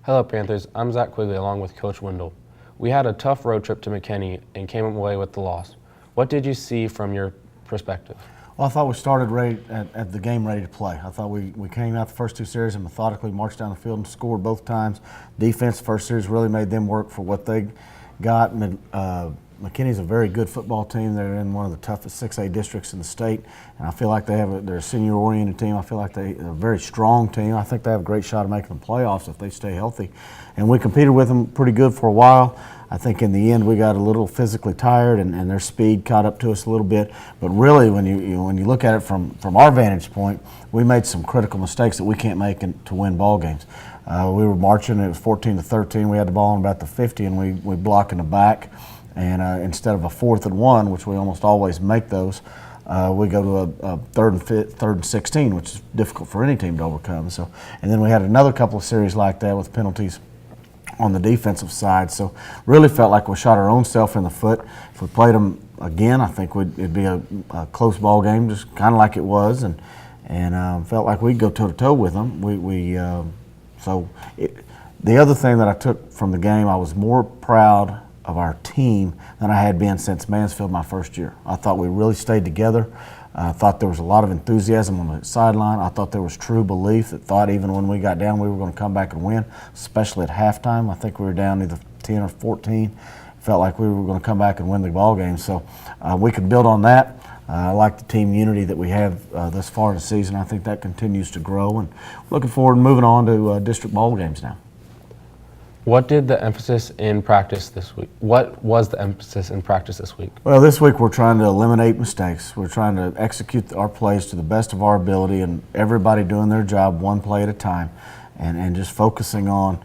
Hello Panthers, I'm Zach Quigley along with Coach Wendel. We had a tough road trip to McKinney and came away with the loss. What did you see from your perspective? Well, I thought we started ready at the game ready to play. I thought we came out the first two series and methodically marched down the field and scored both times. Defense, first series really made them work for what they got. McKinney's a very good football team. They're in one of the toughest 6A districts in the state, and I feel like they're a senior-oriented team. I feel like they're a very strong team. I think they have a great shot of making the playoffs if they stay healthy. And we competed with them pretty good for a while. I think in the end we got a little physically tired, and their speed caught up to us a little bit. But really, when you look at it from our vantage point, we made some critical mistakes that we can't make to win ball games. We were marching. It was 14-13. We had the ball on about the 50, and we block in the back. And instead of a 4th and 1, which we almost always make those, we go to a 3rd and 16, which is difficult for any team to overcome. So, and then we had another couple of series like that with penalties on the defensive side. So, really felt like we shot our own self in the foot. If we played them again, I think it'd be a close ball game, just kind of like it was, and felt like we'd go toe to toe with them. The other thing that I took from the game, I was more proud of our team than I had been since Mansfield my first year. I thought we really stayed together. I thought there was a lot of enthusiasm on the sideline. I thought there was true belief that thought even when we got down we were going to come back and win, especially at halftime. I think we were down either 10 or 14. Felt like we were going to come back and win the ball game. So we could build on that. I like the team unity that we have thus far in the season. I think that continues to grow, and looking forward to moving on to district ball games now. What did the emphasis in practice this week? What was the emphasis in practice this week? Well, this week we're trying to eliminate mistakes. We're trying to execute our plays to the best of our ability, and everybody doing their job one play at a time, and just focusing on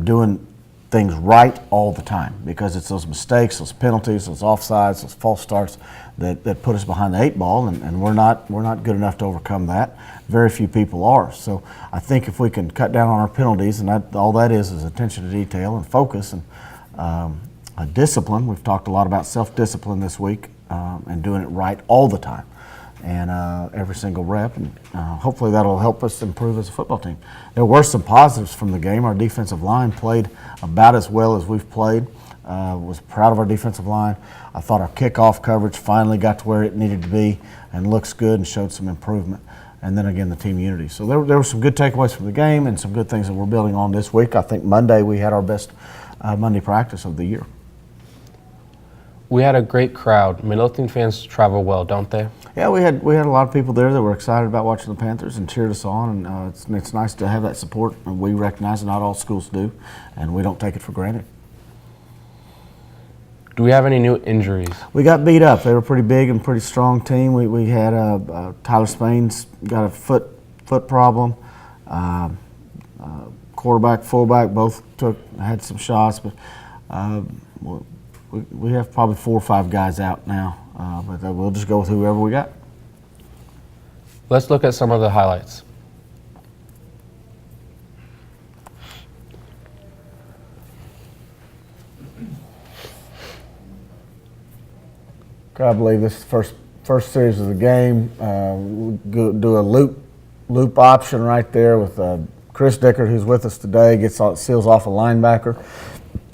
doing things right all the time, because it's those mistakes, those penalties, those offsides, those false starts that put us behind the 8 ball, and we're not good enough to overcome that. Very few people are. So I think if we can cut down on our penalties, and all that is attention to detail and focus and discipline. We've talked a lot about self-discipline this week and doing it right all the time, and every single rep, and hopefully that'll help us improve as a football team. There were some positives from the game. Our defensive line played about as well as we've played. Was proud of our defensive line. I thought our kickoff coverage finally got to where it needed to be and looks good and showed some improvement. And then again, the team unity. So there were some good takeaways from the game and some good things that we're building on this week. I think Monday we had our best Monday practice of the year. We had a great crowd. Midlothian fans travel well, don't they? Yeah, we had a lot of people there that were excited about watching the Panthers and cheered us on, and it's nice to have that support. And we recognize that not all schools do, and we don't take it for granted. Do we have any new injuries? We got beat up. They were a pretty big and pretty strong team. We had Tyler Spain's got a foot problem. Quarterback, fullback both had some shots, but we have probably 4 or 5 guys out now. But we'll just go with whoever we got. Let's look at some of the highlights. I believe this is the first series of the game. We'll do a loop option right there with Chris Dickert, who's with us today, seals off a linebacker.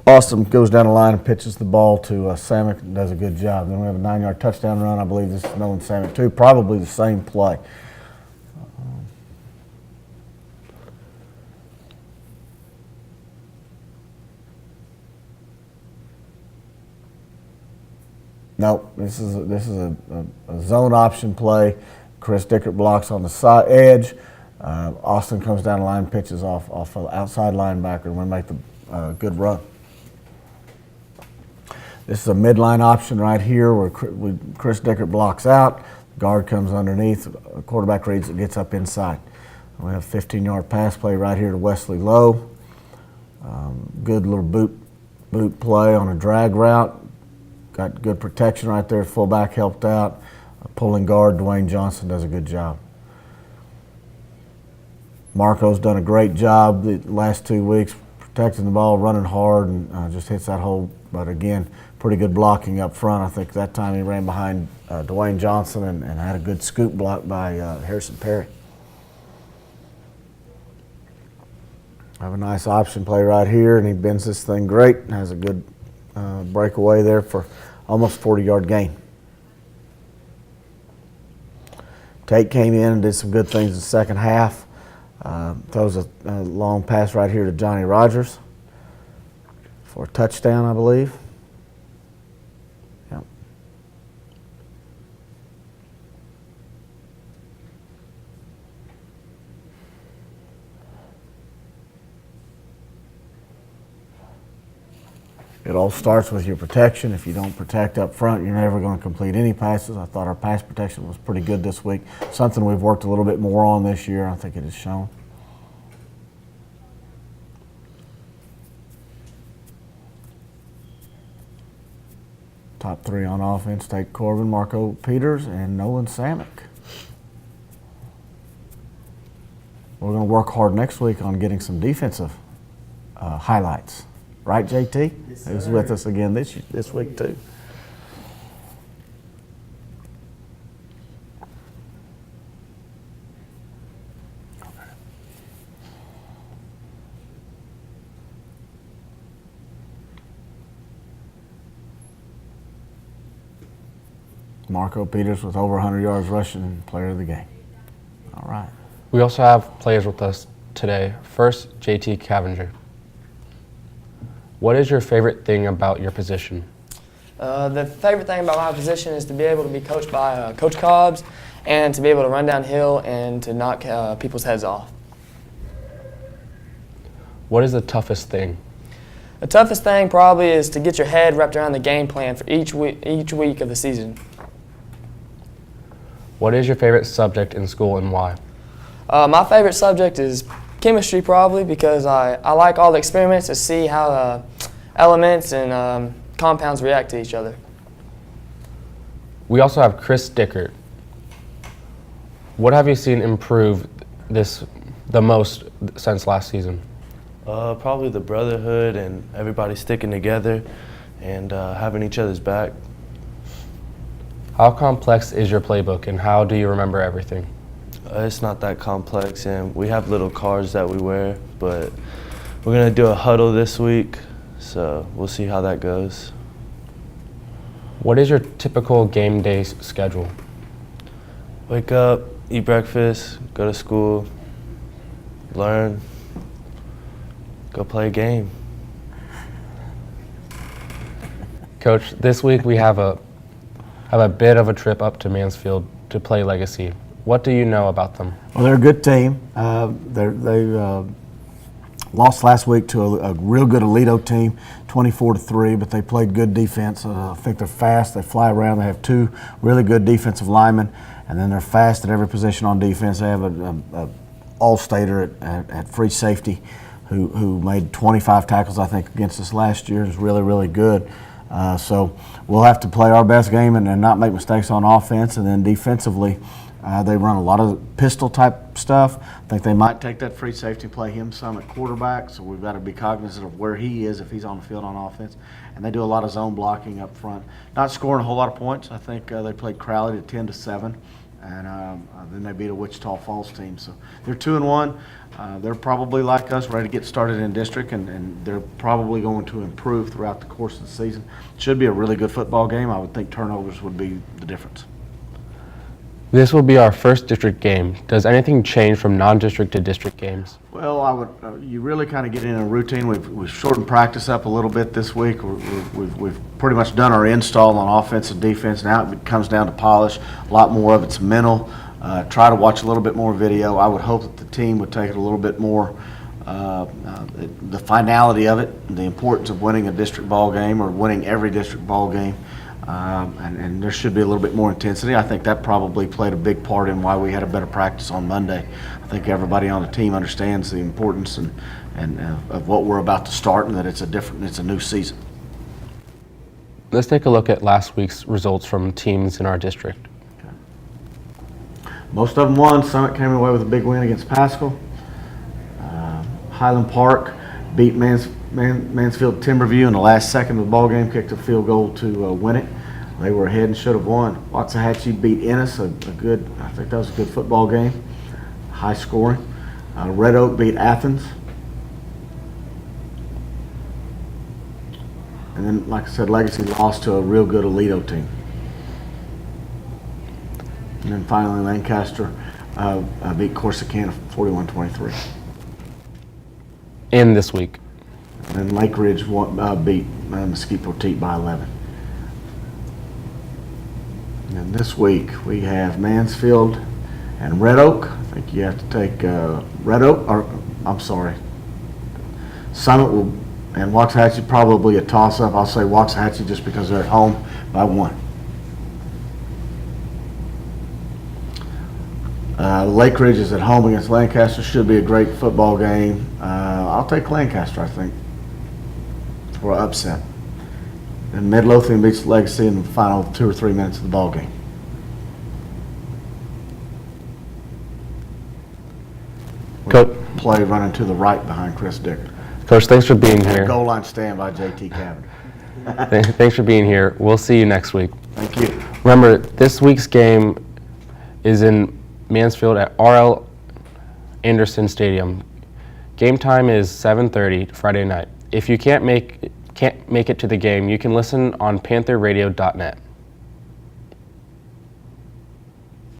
Austin goes down the line and pitches the ball to Samick and does a good job. Then we have a 9-yard touchdown run. I believe this is Nolan Samick too. Probably the same play. Nope, this is a zone option play. Chris Dickert blocks on the side edge. Austin comes down the line, pitches off of the outside linebacker, and we make the good run. This is a midline option right here where Chris Dickert blocks out. Guard comes underneath. Quarterback reads it, gets up inside. We have a 15-yard pass play right here to Wesley Lowe. Good little boot play on a drag route. Got good protection right there. Fullback helped out. Pulling guard, Dwayne Johnson does a good job. Marco's done a great job the last 2 weeks protecting the ball, running hard, and just hits that hole. But again, pretty good blocking up front. I think that time he ran behind Dwayne Johnson and had a good scoop block by Harrison Perry. Have a nice option play right here, and he bends this thing great and has a good breakaway there for almost 40-yard gain. Tate came in and did some good things in the second half. Throws a long pass right here to Johnny Rogers for a touchdown, I believe. Yep. It all starts with your protection. If you don't protect up front, you're never going to complete any passes. I thought our pass protection was pretty good this week. Something we've worked a little bit more on this year. I think it has shown. Top three on offense: Tate Corbin, Marco Peters, and Nolan Samick. We're going to work hard next week on getting some defensive highlights. Right, JT? Yes, Who's sir. with us again this week, too. Marco Peters with over 100 yards rushing, player of the game. All right. We also have players with us today. First, JT Cavenger. What is your favorite thing about your position? The favorite thing about my position is to be able to be coached by Coach Cobbs and to be able to run downhill and to knock people's heads off. What is the toughest thing? The toughest thing probably is to get your head wrapped around the game plan for each week of the season. What is your favorite subject in school and why? My favorite subject is chemistry, probably because I like all the experiments to see how elements and compounds react to each other. We also have Chris Dickert. What have you seen improve the most since last season? Probably the brotherhood and everybody sticking together and having each other's back. How complex is your playbook and how do you remember everything? It's not that complex, and we have little cards that we wear, but we're going to do a huddle this week, so we'll see how that goes. What is your typical game day schedule? Wake up, eat breakfast, go to school, learn, go play a game. Coach, this week we have a bit of a trip up to Mansfield to play Legacy. What do you know about them? Well, they're a good team. They lost last week to a real good Alito team, 24-3, but they played good defense. I think they're fast. They fly around. They have two really good defensive linemen, and then they're fast at every position on defense. They have a all-stater at free safety who made 25 tackles, I think, against us last year. Is really, really good. So we'll have to play our best game and not make mistakes on offense, and then defensively, they run a lot of pistol-type stuff. I think they might take that free safety and play him some at quarterback, so we've got to be cognizant of where he is if he's on the field on offense. And they do a lot of zone blocking up front. Not scoring a whole lot of points. I think they played Crowley to 10-7, and then they beat a Wichita Falls team. So they're 2-1. They're probably like us, ready to get started in district, and they're probably going to improve throughout the course of the season. It should be a really good football game. I would think turnovers would be the difference. This will be our first district game. Does anything change from non-district to district games? Well, I would. You really kind of get in a routine. We've shortened practice up a little bit this week. We've pretty much done our install on offense and defense. Now it comes down to polish. A lot more of it's mental. Try to watch a little bit more video. I would hope that the team would take it a little bit more, the finality of it, the importance of winning a district ball game or winning every district ball game. And there should be a little bit more intensity. I think that probably played a big part in why we had a better practice on Monday. I think everybody on the team understands the importance and of what we're about to start, and that it's a new season. Let's take a look at last week's results from teams in our district. Okay. Most of them won. Summit came away with a big win against Pascal. Highland Park beat Mansfield Timberview in the last second of the ball game, kicked a field goal to win it. They were ahead and should have won. Waxahachie beat Ennis, I think that was a good football game, high scoring. Red Oak beat Athens. And then, like I said, Legacy lost to a real good Aledo team. And then finally, Lancaster beat Corsicana 41-23. In this week. And then Lake Ridge beat Mesquite Petite by 11. And this week we have Mansfield and Red Oak. I think you have to take Red Oak, or I'm sorry, Summit will, and Waxahachie, probably a toss-up. I'll say Waxahachie just because they're at home by 1. Lake Ridge is at home against Lancaster. Should be a great football game. I'll take Lancaster, I think, for an upset. And Midlothian beats Legacy in the final 2 or 3 minutes of the ball game. Coach, Play running to the right behind Chris Dicker. Coach, thanks for being here. Goal line stand by JT Cavender. Thanks for being here. We'll see you next week. Thank you. Remember, this week's game is in Mansfield at R.L. Anderson Stadium. Game time is 7:30 Friday night. If you can't make it to the game, you can listen on pantherradio.net.